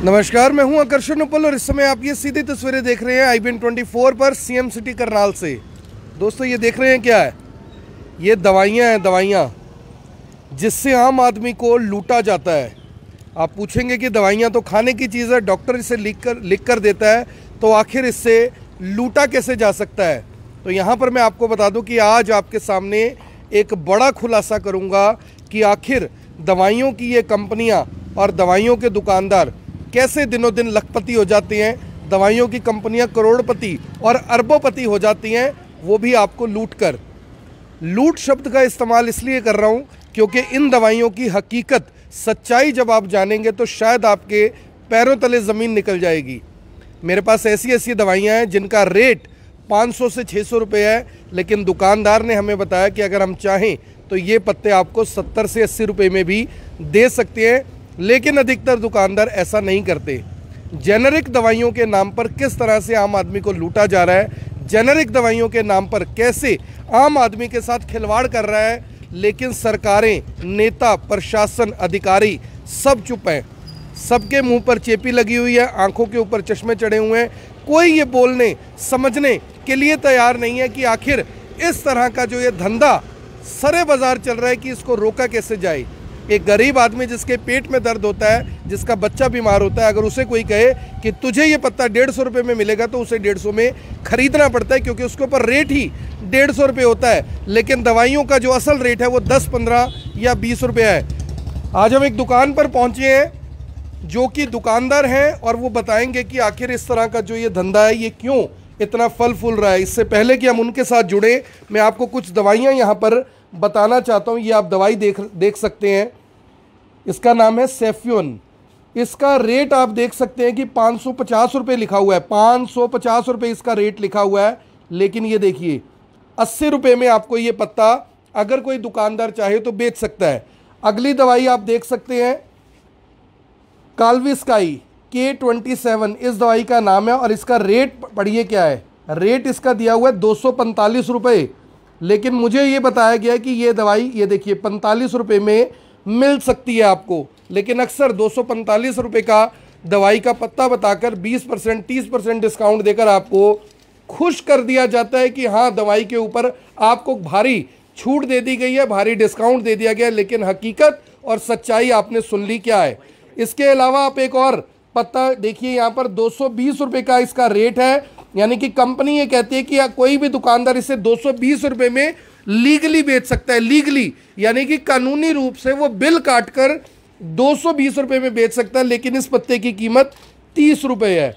नमस्कार, मैं हूं आकर्षण उपल और इस समय आप ये सीधी तस्वीरें देख रहे हैं IBN 24 पर सीएम सिटी करनाल से। दोस्तों, ये देख रहे हैं क्या है? ये दवाइयाँ हैं, दवाइयाँ जिससे आम आदमी को लूटा जाता है। आप पूछेंगे कि दवाइयाँ तो खाने की चीज़ है, डॉक्टर इसे लिख कर देता है, तो आखिर इससे लूटा कैसे जा सकता है? तो यहाँ पर मैं आपको बता दूँ कि आज आपके सामने एक बड़ा खुलासा करूँगा कि आखिर दवाइयों की ये कंपनियाँ और दवाइयों के दुकानदार कैसे दिनों दिन लखपति हो जाते हैं। दवाइयों की कंपनियां करोड़पति और अरबोपति हो जाती हैं, वो भी आपको लूट कर। लूट शब्द का इस्तेमाल इसलिए कर रहा हूं क्योंकि इन दवाइयों की हकीकत, सच्चाई जब आप जानेंगे तो शायद आपके पैरों तले ज़मीन निकल जाएगी। मेरे पास ऐसी ऐसी दवाइयाँ हैं जिनका रेट 500 से 600 रुपये है, लेकिन दुकानदार ने हमें बताया कि अगर हम चाहें तो ये पत्ते आपको 70 से 80 रुपये में भी दे सकते हैं। लेकिन अधिकतर दुकानदार ऐसा नहीं करते। जेनेरिक दवाइयों के नाम पर किस तरह से आम आदमी को लूटा जा रहा है, जेनेरिक दवाइयों के नाम पर कैसे आम आदमी के साथ खिलवाड़ कर रहा है, लेकिन सरकारें, नेता, प्रशासन, अधिकारी सब चुप हैं। सबके मुंह पर चेपी लगी हुई है, आंखों के ऊपर चश्मे चढ़े हुए हैं। कोई ये बोलने समझने के लिए तैयार नहीं है कि आखिर इस तरह का जो ये धंधा सरे बाजार चल रहा है कि इसको रोका कैसे जाए। एक गरीब आदमी जिसके पेट में दर्द होता है, जिसका बच्चा बीमार होता है, अगर उसे कोई कहे कि तुझे ये पत्ता 150 रुपये में मिलेगा तो उसे 150 में खरीदना पड़ता है, क्योंकि उसके ऊपर रेट ही 150 रुपये होता है। लेकिन दवाइयों का जो असल रेट है वो 10, 15 या 20 रुपये है। आज हम एक दुकान पर पहुँचे हैं जो कि दुकानदार हैं और वो बताएंगे कि आखिर इस तरह का जो ये धंधा है ये क्यों इतना फल फूल रहा है। इससे पहले कि हम उनके साथ जुड़े, मैं आपको कुछ दवाइयाँ यहाँ पर बताना चाहता हूँ। ये आप दवाई देख सकते हैं, इसका नाम है सेफ्यून। इसका रेट आप देख सकते हैं कि 550 रुपये लिखा हुआ है, 550 रुपये इसका रेट लिखा हुआ है। लेकिन ये देखिए 80 रुपये में आपको ये पत्ता अगर कोई दुकानदार चाहे तो बेच सकता है। अगली दवाई आप देख सकते हैं, काल्विस्काई K27 इस दवाई का नाम है और इसका रेट पढ़िए क्या है। रेट इसका दिया हुआ है 245 रुपये, लेकिन मुझे ये बताया गया है कि ये दवाई, ये देखिए 45 रुपये में मिल सकती है आपको। लेकिन अक्सर 245 रुपये का दवाई का पत्ता बताकर 20%, 30% डिस्काउंट देकर आपको खुश कर दिया जाता है कि हाँ, दवाई के ऊपर आपको भारी छूट दे दी गई है, भारी डिस्काउंट दे दिया गया है। लेकिन हकीकत और सच्चाई आपने सुन ली क्या है। इसके अलावा आप एक और पत्ता देखिए, यहाँ पर 220 रुपये का इसका रेट है। यानी कि कंपनी ये कहती है कि कोई भी दुकानदार इसे 220 रुपये में लीगली बेच सकता है। लीगली यानी कि कानूनी रूप से वो बिल काटकर 220 रुपये में बेच सकता है, लेकिन इस पत्ते की कीमत 30 रुपये है।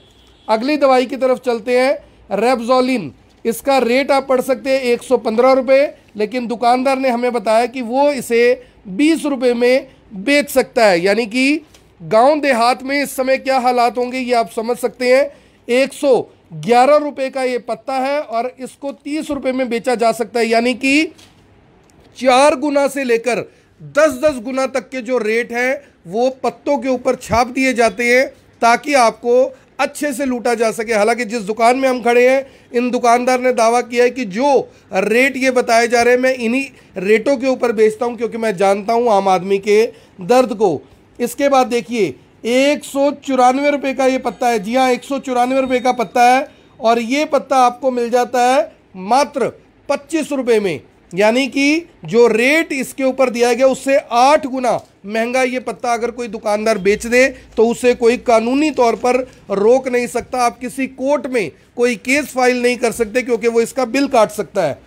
अगली दवाई की तरफ चलते हैं, रेब्जोलिन। इसका रेट आप पढ़ सकते हैं 115 रुपये, लेकिन दुकानदार ने हमें बताया कि वो इसे 20 रुपये में बेच सकता है। यानी कि गांव देहात में इस समय क्या हालात होंगे ये आप समझ सकते हैं। 111 रुपये का ये पत्ता है और इसको 30 रुपये में बेचा जा सकता है। यानी कि 4 गुना से लेकर 10-10 गुना तक के जो रेट हैं वो पत्तों के ऊपर छाप दिए जाते हैं ताकि आपको अच्छे से लूटा जा सके। हालांकि जिस दुकान में हम खड़े हैं, इन दुकानदार ने दावा किया है कि जो रेट ये बताए जा रहे हैं मैं इन्हीं रेटों के ऊपर बेचता हूं, क्योंकि मैं जानता हूं आम आदमी के दर्द को। इसके बाद देखिए 194 रुपये का ये पत्ता है। जी हाँ, 194 रुपये का पत्ता है और ये पत्ता आपको मिल जाता है मात्र 25 रुपये में। यानी कि जो रेट इसके ऊपर दिया गया उससे 8 गुना महंगा ये पत्ता अगर कोई दुकानदार बेच दे तो उसे कोई कानूनी तौर पर रोक नहीं सकता। आप किसी कोर्ट में कोई केस फाइल नहीं कर सकते, क्योंकि वो इसका बिल काट सकता है।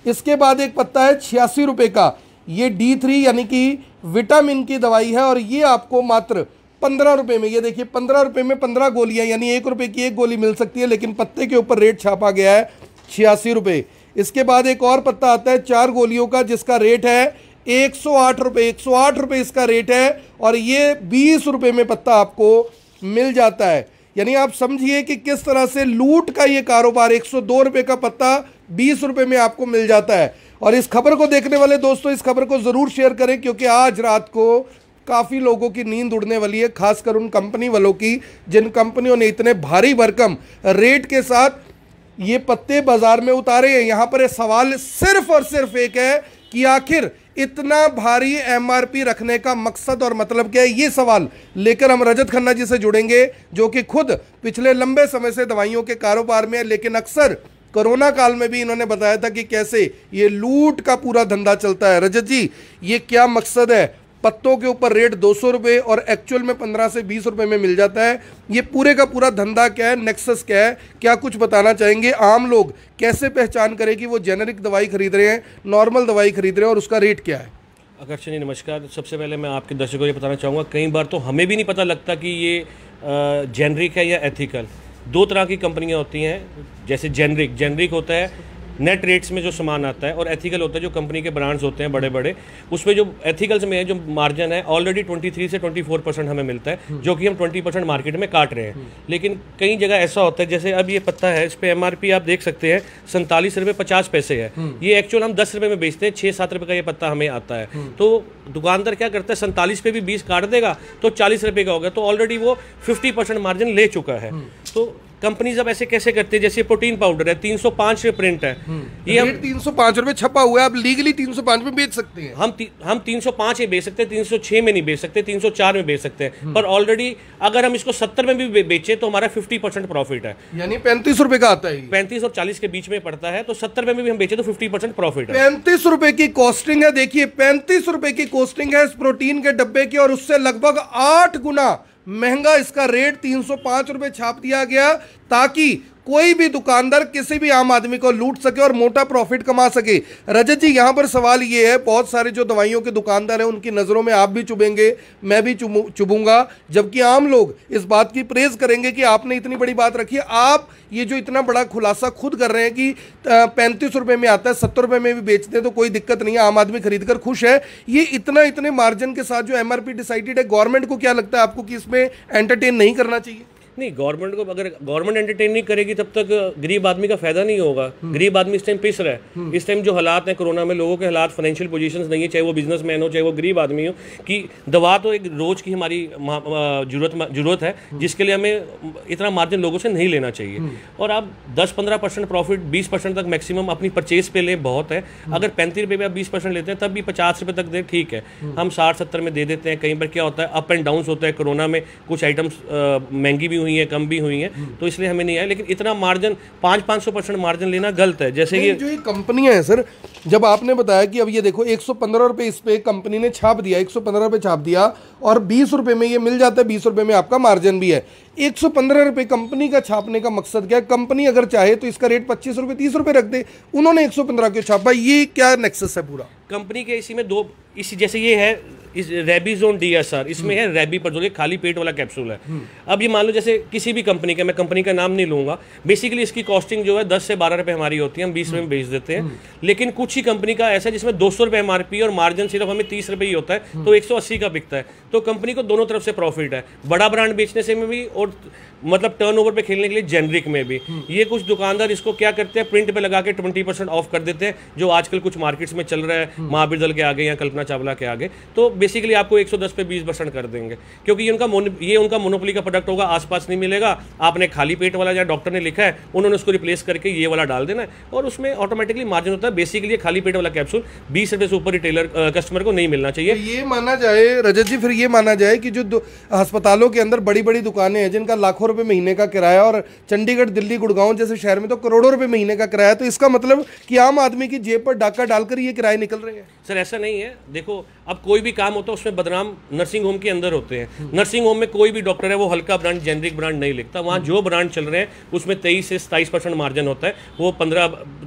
इसके बाद एक पत्ता है 86 रुपये का, ये D3 यानी कि विटामिन की दवाई है और ये आपको मात्र 15 रुपये में, ये देखिए 15 रुपये में 15 गोलियां, यानी 1 रुपये की 1 गोली मिल सकती है। लेकिन पत्ते के ऊपर रेट छापा गया है 86 रुपये। इसके बाद एक और पत्ता आता है 4 गोलियों का, जिसका रेट है 108 रुपये। 108 रुपये इसका रेट है और ये 20 रुपये में पत्ता आपको मिल जाता है। यानी आप समझिए कि किस तरह से लूट का ये कारोबार, 102 रुपये का पत्ता 20 रुपये में आपको मिल जाता है। और इस खबर को देखने वाले दोस्तों इस खबर को ज़रूर शेयर करें, क्योंकि आज रात को काफ़ी लोगों की नींद उड़ने वाली है, खासकर उन कंपनी वालों की जिन कंपनियों ने इतने भारी भरकम रेट के साथ ये पत्ते बाजार में उतारे हैं। यहाँ पर सवाल सिर्फ और सिर्फ एक है कि आखिर इतना भारी एमआरपी रखने का मकसद और मतलब क्या है, ये सवाल लेकर हम रजत खन्ना जी से जुड़ेंगे, जो कि खुद पिछले लंबे समय से दवाइयों के कारोबार में है, लेकिन अक्सर कोरोना काल में भी इन्होंने बताया था कि कैसे ये लूट का पूरा धंधा चलता है। रजत जी, ये क्या मकसद है? पत्तों के ऊपर रेट 200 रुपये और एक्चुअल में 15 से 20 रुपये में मिल जाता है। ये पूरे का पूरा धंधा क्या है, नेक्सस क्या है, क्या कुछ बताना चाहेंगे? आम लोग कैसे पहचान करें कि वो जेनरिक दवाई खरीद रहे हैं, नॉर्मल दवाई खरीद रहे हैं, और उसका रेट क्या है? आकर्षण जी नमस्कार। सबसे पहले मैं आपके दर्शकों को ये बताना चाहूँगा, कई बार तो हमें भी नहीं पता लगता कि ये जेनरिक है या एथिकल। दो तरह की कंपनियां होती हैं, जैसे जेनरिक होता है नेट रेट्स में जो सामान आता है, और एथिकल होता है जो कंपनी के ब्रांड्स होते हैं बड़े बड़े, उसमें जो एथिकल्स में है जो मार्जिन है ऑलरेडी 23 से 24% हमें मिलता है, जो कि हम 20% मार्केट में काट रहे हैं। लेकिन कई जगह ऐसा होता है, जैसे अब ये पत्ता है, इस पर एमआरपी आप देख सकते हैं 47 रुपये 50 पैसे है, ये एक्चुअल हम 10 रुपये में बेचते हैं, 6-7 रुपये का ये पत्ता हमें आता है। तो दुकानदार क्या करता है, 47 पे भी 20 काट देगा तो 40 रुपये का होगा, तो ऑलरेडी वो 50% मार्जिन ले चुका है। तो कंपनी जब ऐसे कैसे करती है, जैसे प्रोटीन पाउडर है 305 प्रिंट है, ये हम 305 रुपये छपा हुआ है, आप लीगली 305 में बेच सकते हैं। हम 305 ही बेच सकते हैं, 306 में नहीं बेच सकते, 304 में बेच सकते हैं। पर ऑलरेडी अगर हम इसको 70 में भी बेचे तो हमारा 50% प्रॉफिट है, यानी 35 रुपये का आता है। 35 और 40 के बीच में पड़ता है, तो 70 में भी हम बेचे तो 50% प्रॉफिट है। 35 रुपए की कॉस्टिंग है, देखिए 35 रुपए की कॉस्टिंग है इस प्रोटीन के डब्बे की, और उससे लगभग 8 गुना महंगा इसका रेट 305 रुपए छाप दिया गया, ताकि कोई भी दुकानदार किसी भी आम आदमी को लूट सके और मोटा प्रॉफिट कमा सके। रजत जी, यहां पर सवाल ये है, बहुत सारे जो दवाइयों के दुकानदार हैं उनकी नज़रों में आप भी चुभेंगे, मैं भी चुभूंगा, जबकि आम लोग इस बात की प्रेज करेंगे कि आपने इतनी बड़ी बात रखी है। आप ये जो इतना बड़ा खुलासा खुद कर रहे हैं कि 35 रुपये में आता है, 70 रुपये में भी बेचते हैं तो कोई दिक्कत नहीं है, आम आदमी खरीद कर खुश है, ये इतने मार्जिन के साथ जो एमआरपी डिसाइडेड है, गवर्नमेंट को क्या लगता है आपको कि इसमें एंटरटेन नहीं करना चाहिए? नहीं, गवर्नमेंट को, अगर गवर्नमेंट एंटरटेन नहीं करेगी तब तक गरीब आदमी का फायदा नहीं होगा। गरीब आदमी इस टाइम पिस रहा है। इस टाइम जो हालात हैं कोरोना में, लोगों के हालात, फाइनेंशियल पोजीशंस नहीं है, चाहे वो बिजनेसमैन हो चाहे वो गरीब आदमी हो, कि दवा तो एक रोज की हमारी जरूरत है, जिसके लिए हमें इतना मार्जिन लोगों से नहीं लेना चाहिए। और आप 10-15% प्रॉफिट, 20% तक मैक्सिमम अपनी परचेज पे लें, बहुत है। अगर 35 रुपये में आप 20% लेते हैं तब भी 50 रुपये तक दें, ठीक है। हम 60-70 में दे देते हैं। कई बार क्या होता है, अप एंड डाउन होता है, कोरोना में कुछ आइटम्स महंगी भी हुई है, कम भी हुई है, तो इसलिए हमें नहीं आया। लेकिन इतना मार्जिन 500-500% मार्जिन लेना गलत है। जैसे ये जो ये कंपनियां हैं सर, जब आपने बताया कि अब ये देखो 115 रुपये इस पे कंपनी ने छाप दिया, 115 रुपये छाप दिया और 20 रुपये में ये मिल जाता है, 20 रुपये में आपका मार्जिन भी है। 115 रुपये कंपनी का छापने का मकसद क्या है? कंपनी अगर चाहे तो इसका रेट 25 रुपये 30 रुपये रख दे, उन्होंने 115 क्यों छापा? ये क्या नेक्सस है पूरा? कंपनी के इसी में दो, इसी जैसे ये है इस रेबीजोन DSR, इसमें है रेबीपर्जोल, ये खाली पेट वाला कैप्सूल है। अब ये मान लो जैसे किसी भी कंपनी का, मैं कंपनी का नाम नहीं लूंगा, बेसिकली इसकी कॉस्टिंग जो है 10 से 12 रुपये हमारी होती है, हम 20 रुपये में बेच देते हैं। लेकिन कुछ ही कंपनी का ऐसा है जिसमें 200 रुपये MRP और मार्जिन सिर्फ हमें 30 रुपये ही होता है, तो 180 का बिकता है। तो कंपनी को दोनों तरफ से प्रॉफिट है, बड़ा ब्रांड बेचने से में भी और मतलब टर्नओवर पे खेलने के लिए जेनरिक में भी। ये कुछ दुकानदार इसको क्या करते हैं, प्रिंट पे लगा के 20% ऑफ कर देते हैं, जो आजकल कुछ मार्केट्स में चल रहा है, महावीर दल के आगे या कल्पना चावला के आगे। तो बेसिकली आपको 110 पे 20% कर देंगे, क्योंकि ये उनका मोनोपोली का प्रोडक्ट होगा, आसपास नहीं मिलेगा। आपने खाली पेट वाला, या डॉक्टर ने लिखा है, उन्होंने उसको रिप्लेस करके ये वाला डाल देना है, और उसमें ऑटोमेटिकली मार्जिन होता है। बेसिकली खाली पेट वाला कैप्सूल 20 रुपये से ऊपर रिटेलर कस्टमर को नहीं मिलना चाहिए। ये माना जाए रजत जी, फिर ये माना जाए कि जो अस्पतालों के अंदर बड़ी बड़ी दुकानें हैं जिनका लाखों रुपए महीने का किराया, और चंडीगढ़, दिल्ली, गुड़गांव जैसे शहर में तो करोड़ों रुपए महीने का किराया, तो इसका मतलब कि आम आदमी की जेब पर डाका डालकर ये किराए निकल रहे हैं? सर ऐसा नहीं है। देखो, अब कोई भी काम होता है उसमें बदनाम नर्सिंग होम के अंदर होते हैं। नर्सिंग होम में कोई भी डॉक्टर है वो हल्का ब्रांड, जेनरिक ब्रांड नहीं लिखता। वहाँ जो ब्रांड चल रहे हैं उसमें 23 से 27% मार्जिन होता है, वो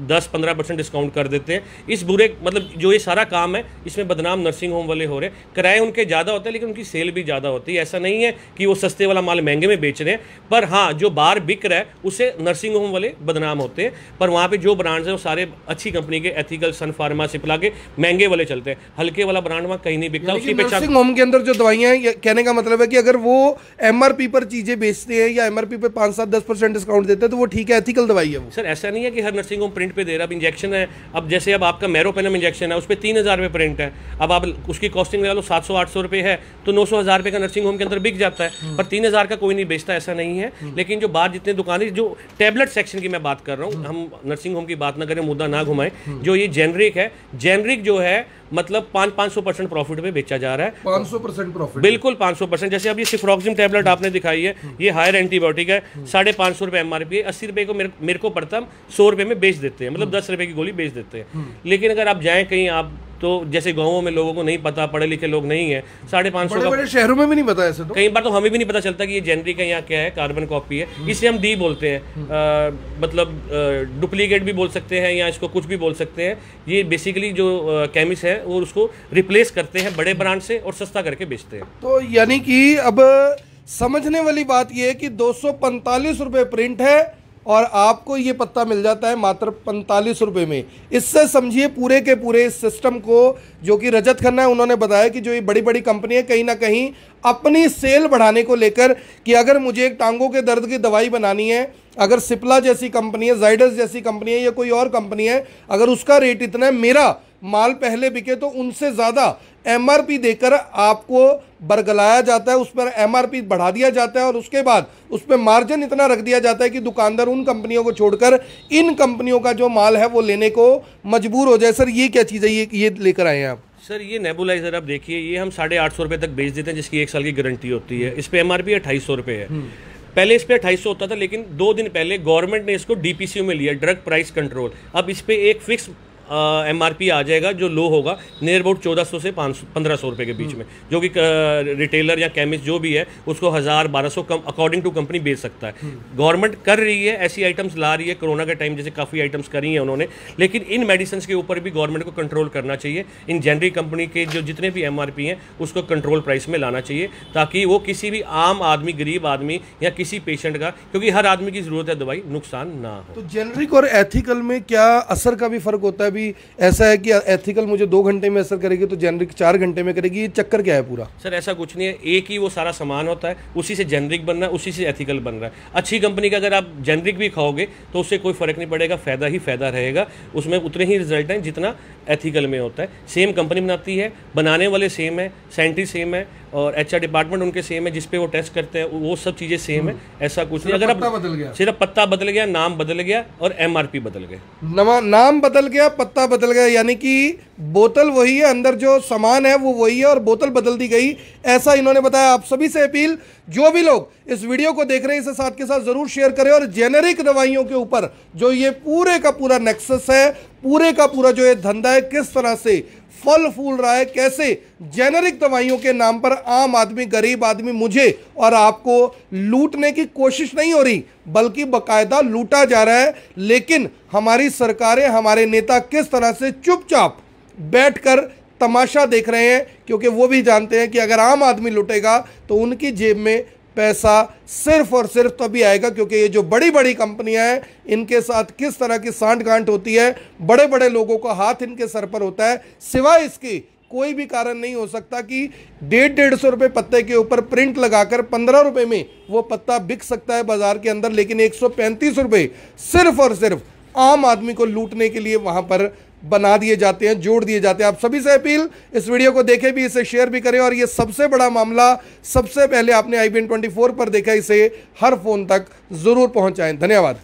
10-15% डिस्काउंट कर देते हैं। इस बुरे, मतलब जो ये सारा काम है इसमें बदनाम नर्सिंग होम वाले हो रहे हैं। किराए उनके ज़्यादा होते हैं लेकिन उनकी सेल भी ज़्यादा होती है। ऐसा नहीं है कि वो सस्ते वाला माल महंगे में बेच रहे हैं, पर हाँ, जो बाहर बिक रहा है उससे नर्सिंग होम वाले बदनाम होते हैं। पर वहाँ पे जो ब्रांड्स हैं वो सारे अच्छी कंपनी के, एथिकल, सन फार्मा, सिप्ला के महंगे वाले चलते हैं। हल्के वाला ब्रांड वहाँ कहीं नहीं बिकता। उसकी नर्सिंग होम के अंदर जो दवाइयाँ हैं, कहने का मतलब है कि अगर वो MRP पर चीजें बेचते हैं या MRP पे 5-7-10% डिस्काउंट देते हैं तो वो ठीक है, एथिकल दवाई है वो? सर ऐसा नहीं है कि हर नर्सिंग होम प्रिंट पे दे रहा है। अब इंजेक्शन है, अब जैसे अब आपका मैरोपेनम इंजेक्शन है, उस पर 3000 रुपये प्रिंट है। अब आप उसकी कॉस्टिंग लगा लो 700-800 रुपये है, तो 900-1000 रुपये का नर्सिंग होम के अंदर बिक जाता है, पर 3000 का कोई नहीं बेचता, ऐसा नहीं है। लेकिन जो बाहर जितने दुकानें, जो टैबलेट सेक्शन की मैं बात कर रहा हूँ, हम नर्सिंग होम की बात ना करें, मुद्दा ना घुमाएं। जो ये जेनरिक है, जेनरिक जो है है, मतलब 500% प्रॉफिट पे बेचा जा रहा है। 500% प्रॉफिट, बिल्कुल 500%। जैसे अब ये सिफ्रॉक्सिम टैबलेट आपने दिखाई है, ये हायर एंटीबायोटिक है, 550 रुपये MRP है, 80 रुपये को मेरे को पड़ता, 100 रुपये में बेच देते हैं, मतलब 10 रुपये की गोली बेच देते हैं। लेकिन अगर आप जाएं कहीं, आप तो जैसे गाँवों में लोगों को नहीं पता, पढ़े लिखे लोग नहीं है, 550 बड़े शहरों में भी नहीं पता ऐसे तो कई बार तो हमें भी नहीं पता चलता कि ये जेनरिक है या क्या है, कार्बन कॉपी है, इसे हम डी बोलते हैं, मतलब डुप्लीकेट भी बोल सकते हैं या इसको कुछ भी बोल सकते हैं। ये बेसिकली जो केमिस्ट है वो उसको रिप्लेस करते हैं बड़े ब्रांड से और सस्ता करके बेचते हैं। तो यानी कि अब समझने वाली बात ये है कि 245 रुपये प्रिंट है और आपको ये पत्ता मिल जाता है मात्र 45 रुपये में। इससे समझिए पूरे के पूरे इस सिस्टम को, जो कि रजत खन्ना है, उन्होंने बताया कि जो ये बड़ी बड़ी कंपनी है कहीं ना कहीं अपनी सेल बढ़ाने को लेकर, कि अगर मुझे एक टांगों के दर्द की दवाई बनानी है, अगर सिप्ला जैसी कंपनी है, जाइडस जैसी कंपनी है या कोई और कंपनी है, अगर उसका रेट इतना है, मेरा माल पहले बिके तो उनसे ज़्यादा MRP देकर आपको बरगलाया जाता है, उस पर MRP बढ़ा दिया जाता है और उसके बाद उस पर मार्जिन इतना रख दिया जाता है कि दुकानदार उन कंपनियों को छोड़कर इन कंपनियों का जो माल है वो लेने को मजबूर हो जाए। सर ये क्या चीज़ है, ये लेकर आए हैं आप? सर ये नेबुलाइजर आप देखिए, ये हम 850 रुपये तक बेच देते हैं, जिसकी 1 साल की गारंटी होती है। इस पर MRP 2800 रुपये है। पहले इस पे 2800 होता था, लेकिन 2 दिन पहले गवर्नमेंट ने इसको DPCO में लिया, ड्रग प्राइस कंट्रोल। अब इस पे एक फिक्स MRP आ जाएगा जो लो होगा, नियर अबाउट 1400 से 1500 रुपये के बीच में, जो कि रिटेलर या केमिस्ट जो भी है उसको 1000-1200 कम अकॉर्डिंग टू कंपनी बेच सकता है। गवर्नमेंट कर रही है, ऐसी आइटम्स ला रही है, कोरोना के टाइम जैसे काफ़ी आइटम्स करी हैं उन्होंने, लेकिन इन मेडिसिन के ऊपर भी गवर्नमेंट को कंट्रोल करना चाहिए। इन जेनरिक कंपनी के जो जितने भी MRP हैं उसको कंट्रोल प्राइस में लाना चाहिए, ताकि वो किसी भी आम आदमी, गरीब आदमी या किसी पेशेंट का, क्योंकि हर आदमी की ज़रूरत है दवाई, नुकसान ना हो। तो जेनरिक और एथिकल में क्या असर का भी फर्क होता है? भी ऐसा है कि एथिकल मुझे 2 घंटे में असर करेगी तो जेनरिक 4 घंटे में करेगी, ये चक्कर क्या है पूरा? सर ऐसा कुछ नहीं है, एक ही वो सारा सामान होता है, उसी से जेनरिक बन रहा है, उसी से एथिकल बन रहा है। अच्छी कंपनी का अगर आप जेनरिक भी खाओगे तो उससे कोई फर्क नहीं पड़ेगा, फ़ायदा ही फ़ायदा रहेगा, उसमें उतने ही रिजल्ट हैं जितना एथिकल में होता है। सेम कंपनी बनाती है, बनाने वाले सेम है, साइंटिस्ट सेम है और HR डिपार्टमेंट उनके सेम है, जिसपे वो टेस्ट करते हैं वो सब चीज़ें सेम है। ऐसा कुछ नहीं, अगर आप सिर्फ पत्ता बदल गया, नाम बदल गया और MRP बदल गया। नाम बदल गया, पत्ता बदल गया, यानी कि बोतल वही है, अंदर जो सामान है वो वही है और बोतल बदल दी गई, ऐसा इन्होंने बताया। आप सभी से अपील, जो भी लोग इस वीडियो को देख रहे हैं इसे साथ के साथ जरूर शेयर करें और जेनेरिक दवाइयों के ऊपर जो ये पूरे का पूरा नेक्सस है, पूरे का पूरा जो ये धंधा है, किस तरह से फल फूल रहा है, कैसे जेनेरिक दवाइयों के नाम पर आम आदमी, गरीब आदमी, मुझे और आपको लूटने की कोशिश नहीं हो रही, बल्कि बकायदा लूटा जा रहा है। लेकिन हमारी सरकारें, हमारे नेता किस तरह से चुपचाप बैठकर तमाशा देख रहे हैं, क्योंकि वो भी जानते हैं कि अगर आम आदमी लुटेगा तो उनकी जेब में पैसा सिर्फ और सिर्फ तभी आएगा, क्योंकि ये जो बड़ी बड़ी कंपनियां हैं इनके साथ किस तरह की सांठ गांठ होती है, बड़े बड़े लोगों का हाथ इनके सर पर होता है। सिवाय इसके कोई भी कारण नहीं हो सकता कि 150-150 रुपये पत्ते के ऊपर प्रिंट लगाकर 15 रुपये में वो पत्ता बिक सकता है बाजार के अंदर, लेकिन 135 रुपये सिर्फ और सिर्फ आम आदमी को लूटने के लिए वहां पर बना दिए जाते हैं, जोड़ दिए जाते हैं। आप सभी से अपील, इस वीडियो को देखें भी, इसे शेयर भी करें और ये सबसे बड़ा मामला सबसे पहले आपने IBN 24 पर देखा, इसे हर फोन तक जरूर पहुंचाएं। धन्यवाद।